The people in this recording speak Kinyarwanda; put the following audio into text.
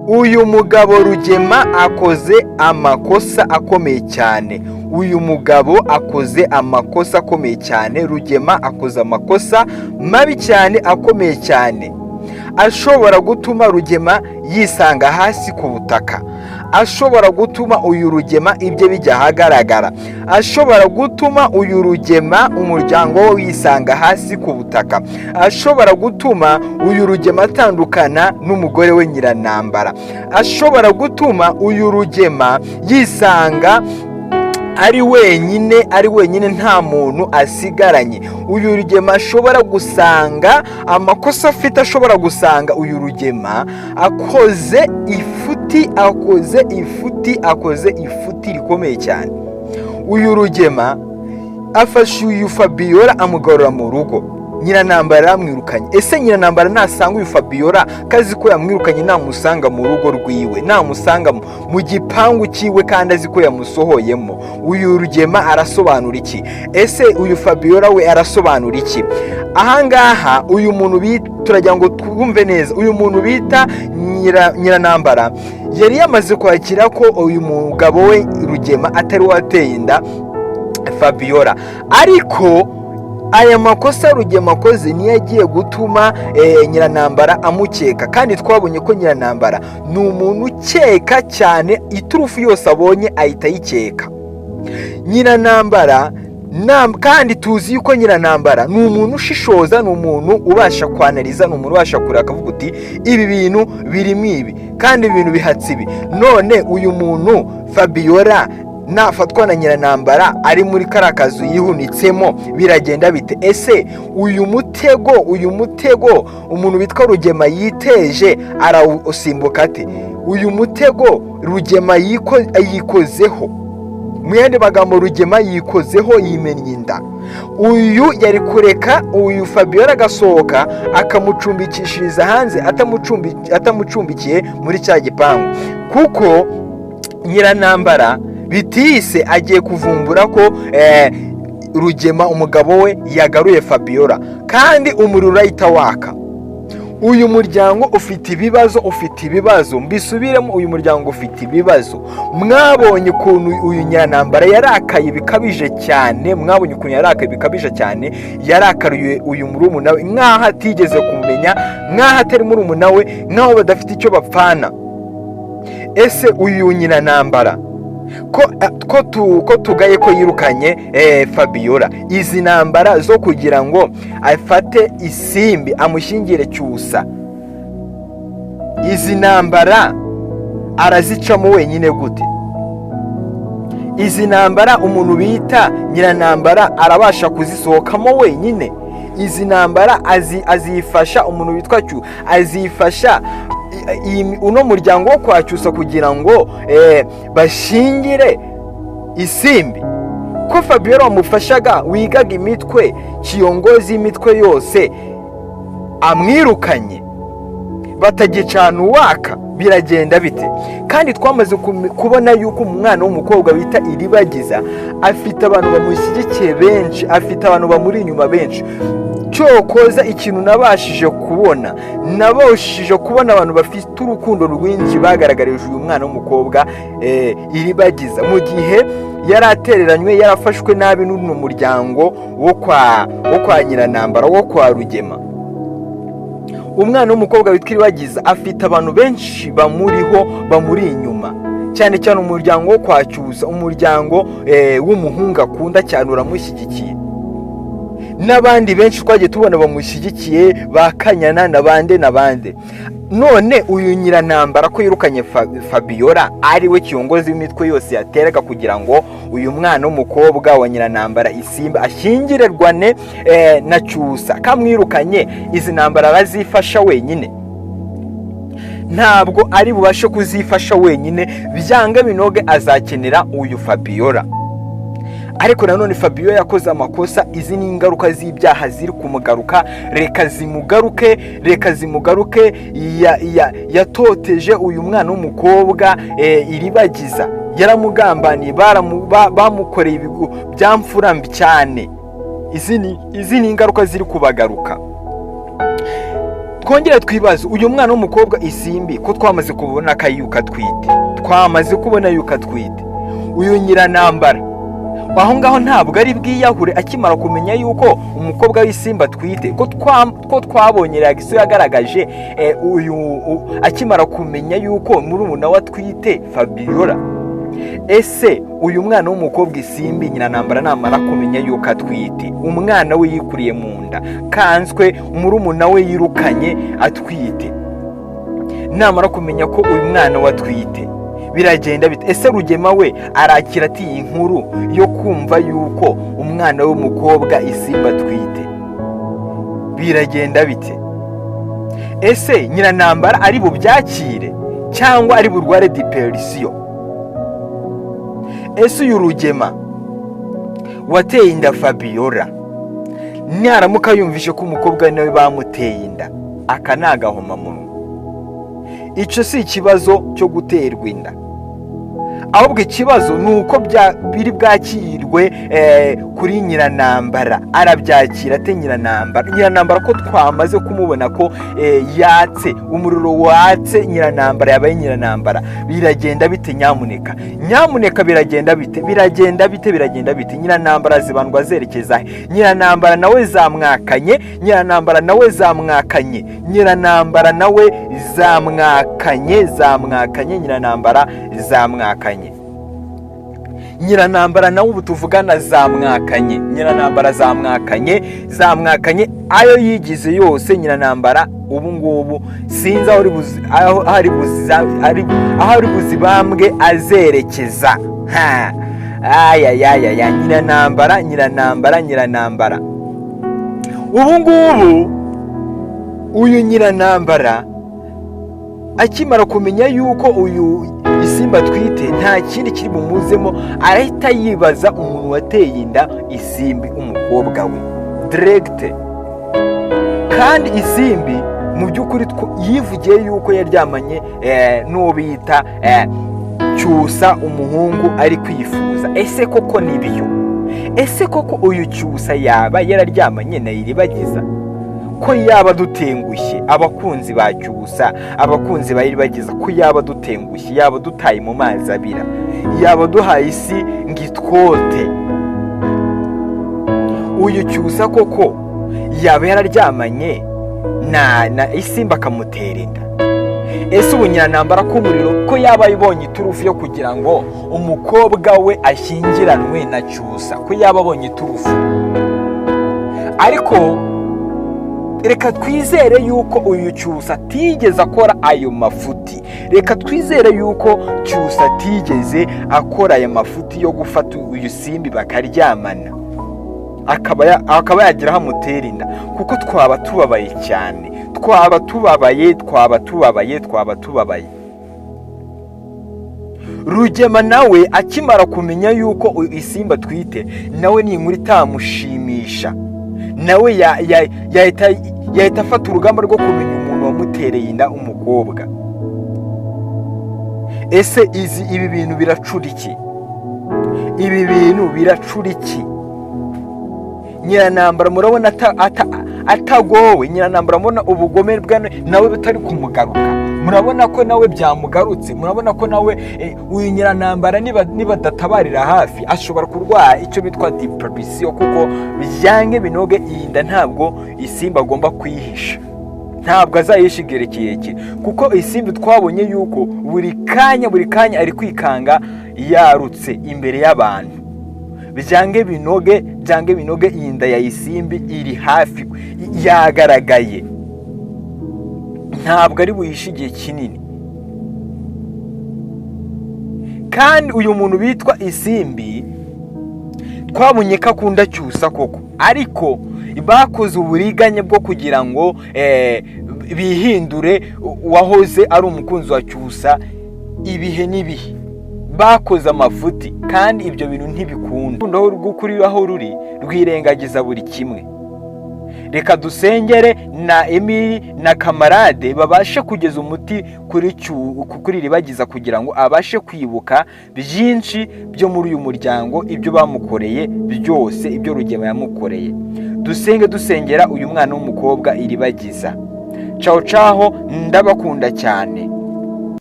uyu mugabo Rugema akoze amakosa akomeye cyane. Uyu mugabo akoze amakosa akomeye cyane. Rugema akoze amakosa mabi cyane akomeye cyane, ashobora gutuma Rugema yisanga hasi ku butaka, ashobora gutuma uyu Rugema ibye bijya ahagaragara, ashobora gutuma uyu Rugema umuryango we wisanga hasi ku butaka, ashobora gutuma uyu Rugema atandukana n'umugore we Nyirantambara, ashobora gutuma uyu Rugema yisanga ari wenyine nta muntu asigaranye. Uyu Rugema ashobora gusanga amakosa afite, ashobora gusanga uyu Rugema akoze ifuti rikomeye cyane. Uyu Rugema afashe uyu Fabiola amugarura mu rugo. Nyirantambara yamwirukanye. Ese Nyirantambara nasanga uyu Fabiola kazi ko yamwirukanye namusanga mu rugo rwiwe, namusanga mu gipangu cyiwe kandi azi ko yamusohoyemo, uyu Rugema arasobanura iki? Ese uyu Fabiola we arasobanura iki? Ahangaha uyu muntu turagira ngo twumve neza. Uyu muntu bita Nyirantambara yari yamaze kwakira ko uyu mugabo we Rugema atari wateye inda Fabiola, ariko aya makosa Rugema akoze niyo agiye gutuma Nyirantambara amukeka, kandi twabonye ko Nyirantambara ni umuntu ukeka cyane, iturufu yose abonye ahita ayikeka. Nyirantambara kandi tuzi yuko Nyirantambara ni umuntu ushishoza, ni umuntu ubasha kwanariza, ni umuntu ubasha kureba akavuga uti ibi bintu birimo ibi kandi ibintu bihatse ibi. None uyu muntu Fabiola nafatwa na Nyirantambara ari muri kariya kazu yihunitsemo biragenda bite? Ese uyu mutego umuntu witwa Rugema yiteje arawusimbuka ate? Uyu mutego Rugema yikozeho, mu yandi magambo Rugema yikozeho, yimennye inda. Uyu yari kureka uyu Fabiola agasohoka akamucumbikishiriza hanze atamucumbikiye muri cya gipangu, kuko Nyirantambara bitise agiye kuvumbura ko Rugema umugabo we yagaruye Fabiola, kandi umuriro urahita waka. Uyu muryango ufite ibibazo, mbisubiremo, uyu muryango ufite ibibazo. Mwabonye ukuntu uyu Nyirantambara yarakaye bikabije cyane, yarakariye uyu murumuna we nkaho atigeze kumenya, nkaho atari murumuna we, nkaho badafite icyo bapfana. Ese uyu Nyirantambara ko tugaye ko yirukanye Fabiola, izi ntambara zo kugira ngo afate Isimbi amushyingire Cyusa, izi ntambara arazicamo wenyine gute? Izi ntambara umuntu bita Nyirantambara arabasha kuzisohokamo wenyine? Izi ntambara azifasha umuntu witwa Cyusa, azifasha uno muryango wo kwa Cyusa kugira ngo bashingire Isimbi? Ko Fabiola wamufashaga, wigaga imitwe, kiyongozi imitwe yose amwirukanye, batagicana uwaka, biragenda bite? Kandi twamaze kubona yuko umwana w'umukobwa bita Iribagiza afite abantu bamushyigikiye benshi, afite abantu bamuri inyuma benshi. Cyokoza ikintu nabashije kubona abantu bafite urukundo rwinshi bagaragarije uyu mwana w'umukobwa Iribagiza, mu gihe yaratereranywe, yarafashwe nabi n'uno muryango wo kwa Nyirantambara, wo kwa Rugema. Umwana w'umukobwa witwa Iribagiza afite abantu benshi bamuri inyuma, cyane cyane umuryango wo kwa Cyusa, umuryango w'umuhungu akunda cyane uramushyigikiye, n'abandi benshi twagiye tubona bamushyigikiye, bakanyana n'abandi. None uyu Nyirantambara ko yirukanye Fabiola, ari we kiyongozi w'imitwe yose yateraga kugira ngo uyu mwana w'umukobwa wa Nyirantambara Isimbi ashyingirirwane na Cyusa, kamwirukanye, izi ntambara arazifasha wenyine? Ntabwo ari bubashe kuzifasha wenyine, byanga binoge azakenera uyu Fabiola. Ariko nanone Fabiola yakoze amakosa, izi ni ingaruka z'ibyaha ziri kumugaruka, reka zimugaruke. Yatoteje uyu mwana w'umukobwa Iribagiza, yaramugambaniye, bamukoreye ibigo byamfurambi cyane. Izi ni ingaruka ziri kubagaruka. twongere twibaze, uyu mwana w'umukobwa Isimbi ko twamaze kubona ko yuko atwite, uyu Nyiranambara aho ngaho ntabwo ari bwiyahure akimara kumenya yuko umukobwa w'Isimbi atwite, ko twabonye reaction yagaragaje uyu akimara kumenya yuko murumuna we atwite Fabiola. Ese uyu mwana w'umukobwa Isimbi Nyiranambara namara kumenya yuko atwite, umwana we yikuriye mu nda kanswe murumuna we yirukanye atwite, namara kumenya ko uyu mwana we atwite biragenda bite? Ese Rugema we arakira ati iyi nkuru yo kumva yuko umwana w'umukobwa Isimbi atwite, biragenda bite? Ese Nyiranambara ari bubyakire cyangwa ari burware depression? Ese uyu Rugema wateye inda Fabiola naramuka yumvishe ko umukobwa nawe bamuteye inda, aka nagahoma munwa, icyo si ikibazo cyo guterwa inda, ahubwo ikibazo ni uko biri bwakirwe kuri Nyiranambara. Arabyakira ate Nyiranambara ko twamaze kumubona ko yatse umuriro watse Nyiranambara yabaye Nyiranambara? Biragenda bite nyamuneka biragenda bite? Nyiranambara zibandwa zerekeza he? Nyiranambara nawe zamwakanye Nyiranambara nawe ubu tuvugana zamwakanye. Ayo yigize yose Nyiranambara ubu ngubu sinzi aho ari buzibambwe azerekeza. Nyiranambara ubu ngubu uyu Nyiranambara akimara kumenya yuko uyu Isimbi atwite, nta kindi kiri bumuzemo, arahita yibaza umuntu wateye inda Isimbi umukobwa we direct. Kandi Isimbi mu by'ukuri yivugiye yuko yaryamanye n'uwo bita Cyusa umuhungu ari kwifuza. Ese koko nibyo? Ese koko uyu Cyusa yaba yararyamanye na Iribagiza? Ko yaba dutengushye abakunzi ba Cyusa, abakunzi ba Iribagiza, ko yaba dutengushye, yaba dutaye mu mazi abira, yaba duhaye isi ngitwote, uyu Cyusa koko yaba yararyamanye na Isimbi akamutera inda? Ese ubu Nyiranambara k'umuriro ko yaba yibonye iturufu yo kugira ngo umukobwa we ashyingiranwe na Cyusa, ko yaba abonye iturufu? Ariko reka twizere yuko uyu Cyusa atigeze akora ayo mafuti. Reka twizere yuko Cyusa atigeze akora aya mafuti yo gufata uyu Isimbi bakaryamana akaba yagira hamutera inda, kuko twaba tubabaye cyane, twaba tubabaye. Rugema nawe akimara kumenya yuko Isimbi atwite, nawe ni inkuru itamushimisha, nawe yahita afata urugamba rwo kumenya umuntu wamutereye inda umukobwa. Ese ibi bintu biracura iki? Nyiranambara murabona atagowe, Nyiranambara murabona ubugome bwe nawe butari kumugaruka, murabona ko nawe byamugarutse, murabona ko nawe uyu Nyiranambara niba databarira hafi ashobora kurwara icyo bitwa depression, kuko byange binoge iyi nda ntabwo Isimbi agomba kwihisha, ntabwo azayishigera kirekire, kuko Isimbi twabonye yuko buri kanya ari kwikanga yarutse imbere y'abantu. Byange binoge iyi nda ya Isimbi iri hafi, yagaragaye, ntabwo ari buhishe igihe kinini. Kandi uyu muntu bitwa Isimbi twabonye ko akunda Cyusa koko, ariko bakoze uburiganye bwo kugira ngo bihindure uwahoze ari umukunzi wa Cyusa ibihe n'ibihe, bakoze amafuti, kandi ibyo bintu ntibikunda. Urukundo rw'ukuri aho ruri rwirengagiza buri kimwe. Reka dusengere na Emili na Kamarade babashe kugeza umuti kuri Iribagiza, kugira ngo abashe kwibuka byinshi byo muri uyu muryango, ibyo bamukoreye byose, ibyo Rugema yamukoreye. Dusengera uyu mwana w'umukobwa Iribagiza. caho ndabakunda cyane.